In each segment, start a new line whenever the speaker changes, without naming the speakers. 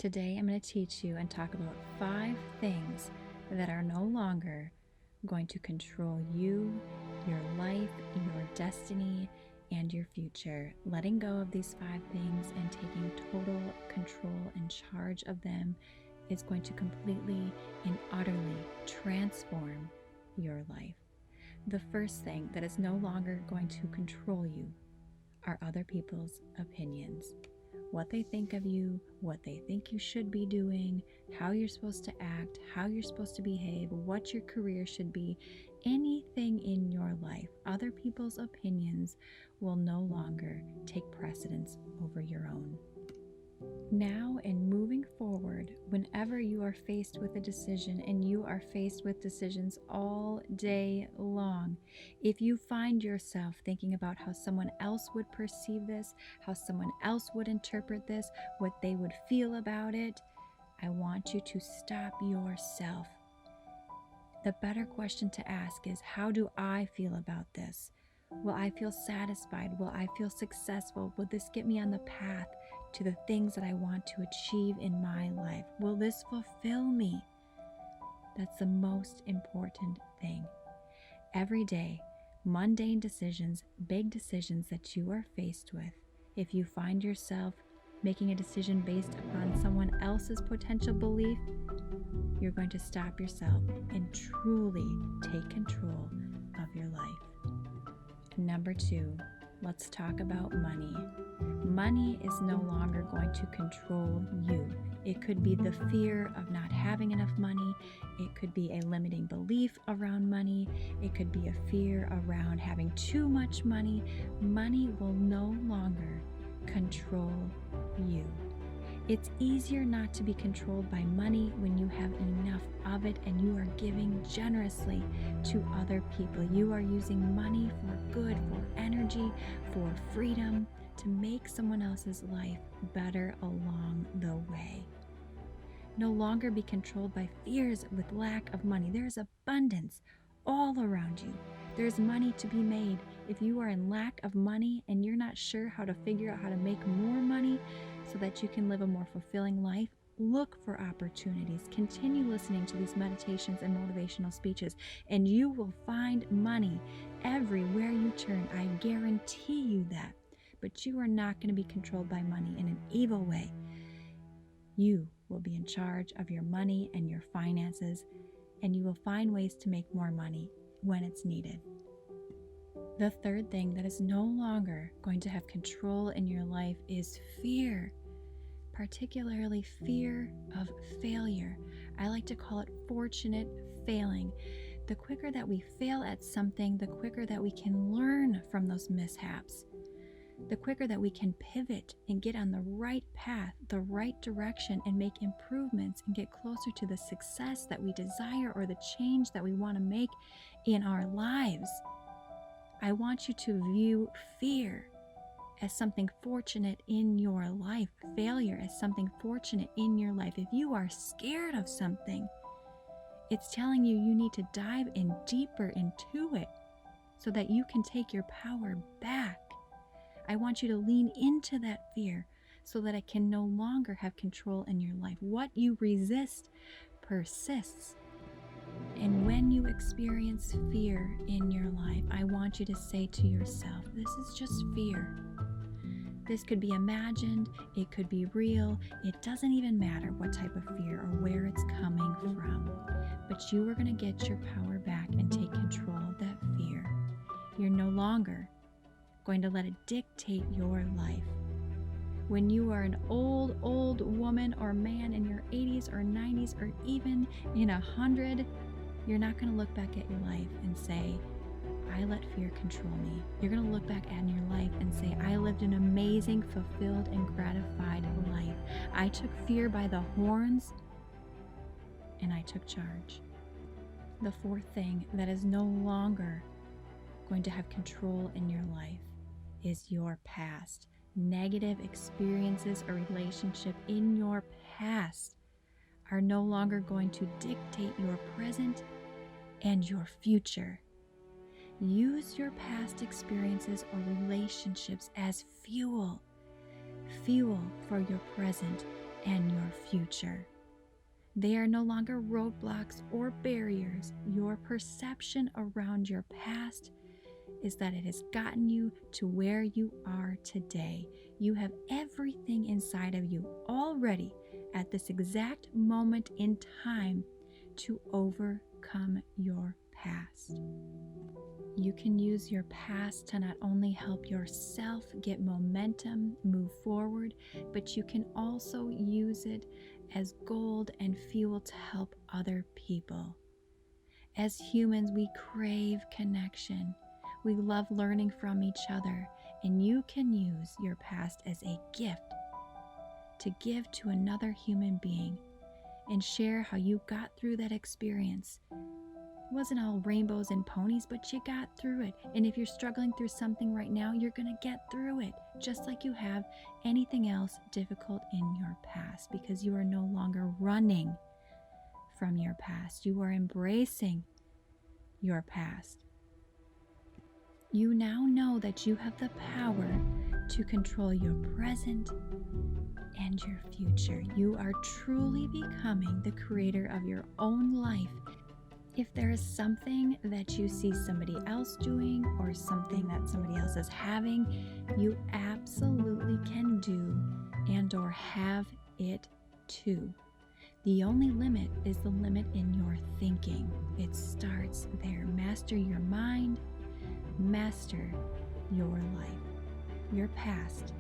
Today I'm going to teach you and talk about 5 things that are no longer going to control you, your life, your destiny, and your future. Letting go of these 5 things and taking total control and charge of them is going to completely and utterly transform your life. The first thing that is no longer going to control you are other people's opinions. What they think of you, what they think you should be doing, how you're supposed to act, how you're supposed to behave, what your career should be, anything in your life. Other people's opinions will no longer take precedence over your own. Now and moving forward, whenever you are faced with a decision, and you are faced with decisions all day long, if you find yourself thinking about how someone else would perceive this, how someone else would interpret this, what they would feel about it, I want you to stop yourself. The better question to ask is, how do I feel about this? Will I feel satisfied? Will I feel successful? Will this get me on the path to the things that I want to achieve in my life? Will this fulfill me? That's the most important thing. Every day, mundane decisions, big decisions that you are faced with, if you find yourself making a decision based upon someone else's potential belief, you're going to stop yourself and truly take control of your life. Number 2, let's talk about money. Money is no longer going to control you. It could be the fear of not having enough money. It could be a limiting belief around money. It could be a fear around having too much money. Money will no longer control you. It's easier not to be controlled by money when you have enough of it and you are giving generously to other people. You are using money for good, for energy, for freedom, to make someone else's life better along the way. No longer be controlled by fears with lack of money. There is abundance all around you. There's money to be made. If you are in lack of money and you're not sure how to figure out how to make more money so that you can live a more fulfilling life, look for opportunities. Continue listening to these meditations and motivational speeches, and you will find money everywhere you turn. I guarantee you that. But you are not going to be controlled by money in an evil way. You will be in charge of your money and your finances, and you will find ways to make more money when it's needed. The third thing that is no longer going to have control in your life is fear, particularly fear of failure. I like to call it fortunate failing. The quicker that we fail at something, the quicker that we can learn from those mishaps. The quicker that we can pivot and get on the right path, the right direction, and make improvements and get closer to the success that we desire or the change that we want to make in our lives. I want you to view fear as something fortunate in your life, failure as something fortunate in your life. If you are scared of something, it's telling you you need to dive in deeper into it so that you can take your power back. I want you to lean into that fear so that it can no longer have control in your life. What you resist persists. And when you experience fear in your life, I want you to say to yourself, this is just fear. This could be imagined, it could be real, it doesn't even matter what type of fear or where it's coming from. But you are going to get your power back and take control of that fear. You're no longer going to let it dictate your life. When you are an old woman or man in your 80s or 90s or even in 100, you're not going to look back at your life and say, I let fear control me. You're going to look back at your life and say, I lived an amazing, fulfilled, and gratified life. I took fear by the horns and I took charge. The fourth thing that is no longer going to have control in your life is your past. Negative experiences or relationship in your past are no longer going to dictate your present and your future. Use your past experiences or relationships as fuel for your present and your future. They are no longer roadblocks or barriers. Your perception around your past is that it has gotten you to where you are today. You have everything inside of you already at this exact moment in time to overcome your past. You can use your past to not only help yourself get momentum, move forward, but you can also use it as gold and fuel to help other people. As humans, we crave connection. We love learning from each other, and you can use your past as a gift to give to another human being and share how you got through that experience. It wasn't all rainbows and ponies, but you got through it. And if you're struggling through something right now, you're going to get through it, just like you have anything else difficult in your past, because you are no longer running from your past. You are embracing your past. You now know that you have the power to control your present and your future. You are truly becoming the creator of your own life. If there is something that you see somebody else doing or something that somebody else is having, you absolutely can do and or have it too. The only limit is the limit in your thinking. It starts there. Master your mind, master your life. Your past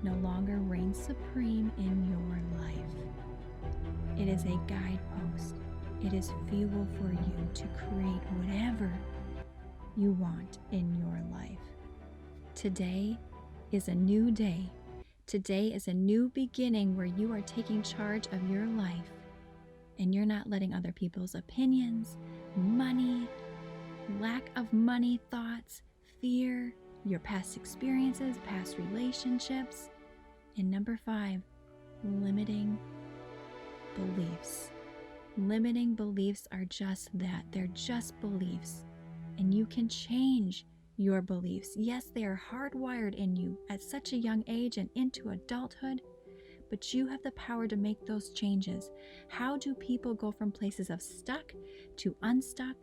no longer reigns supreme in your life. It is a guidepost. It is fuel for you to create whatever you want in your life. Today is a new day. Today is a new beginning where you are taking charge of your life and you're not letting other people's opinions, money, lack of money thoughts, fear, your past experiences, past relationships. And number 5, limiting beliefs. Limiting beliefs are just that. They're just beliefs. And you can change your beliefs. Yes, they are hardwired in you at such a young age and into adulthood, but you have the power to make those changes. How do people go from places of stuck to unstuck?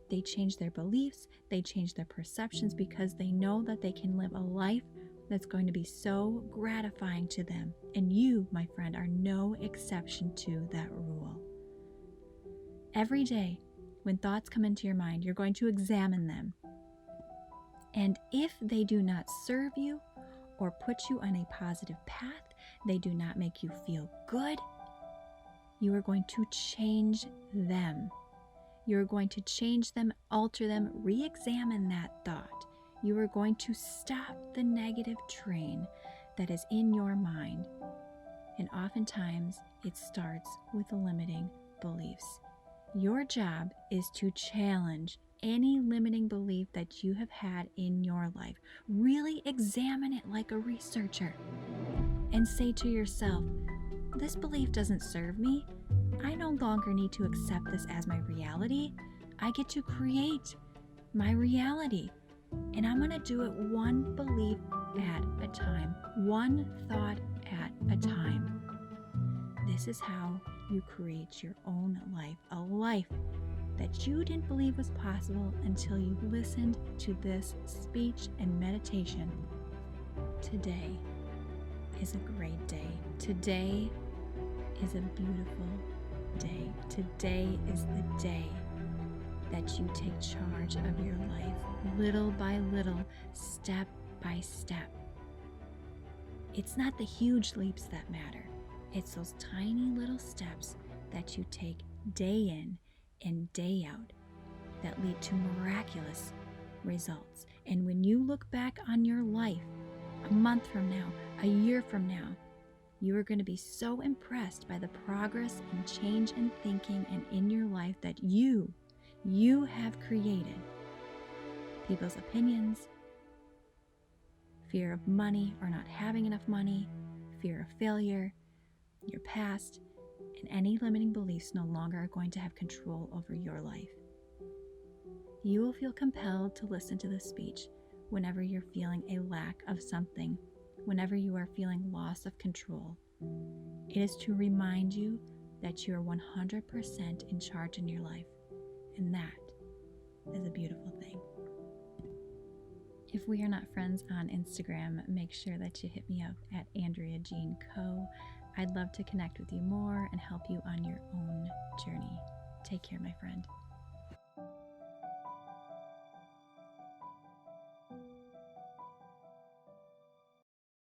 They change their beliefs, they change their perceptions because they know that they can live a life that's going to be so gratifying to them. And you, my friend, are no exception to that rule. Every day, when thoughts come into your mind, you're going to examine them. And if they do not serve you or put you on a positive path, they do not make you feel good, you are going to change them. You're going to change them, alter them, re-examine that thought. You are going to stop the negative train that is in your mind. And oftentimes, it starts with limiting beliefs. Your job is to challenge any limiting belief that you have had in your life. Really examine it like a researcher and say to yourself, this belief doesn't serve me. I no longer need to accept this as my reality. I get to create my reality. And I'm going to do it one belief at a time, one thought at a time. This is how you create your own life, a life that you didn't believe was possible until you listened to this speech and meditation. Today is a great day. Today is a beautiful day. Today is the day that you take charge of your life, little by little, step by step. It's not the huge leaps that matter. It's those tiny little steps that you take day in and day out that lead to miraculous results. And when you look back on your life a month from now, a year from now, you are going to be so impressed by the progress and change in thinking and in your life that you have created. People's opinions, fear of money or not having enough money, fear of failure, your past, and any limiting beliefs no longer are going to have control over your life. You will feel compelled to listen to this speech whenever you're feeling a lack of something, whenever you are feeling loss of control. It is to remind you that you are 100% in charge in your life, and that is a beautiful thing. If we are not friends on Instagram, make sure that you hit me up at AndreaJeanCo. I'd love to connect with you more and help you on your own journey. Take care, my friend.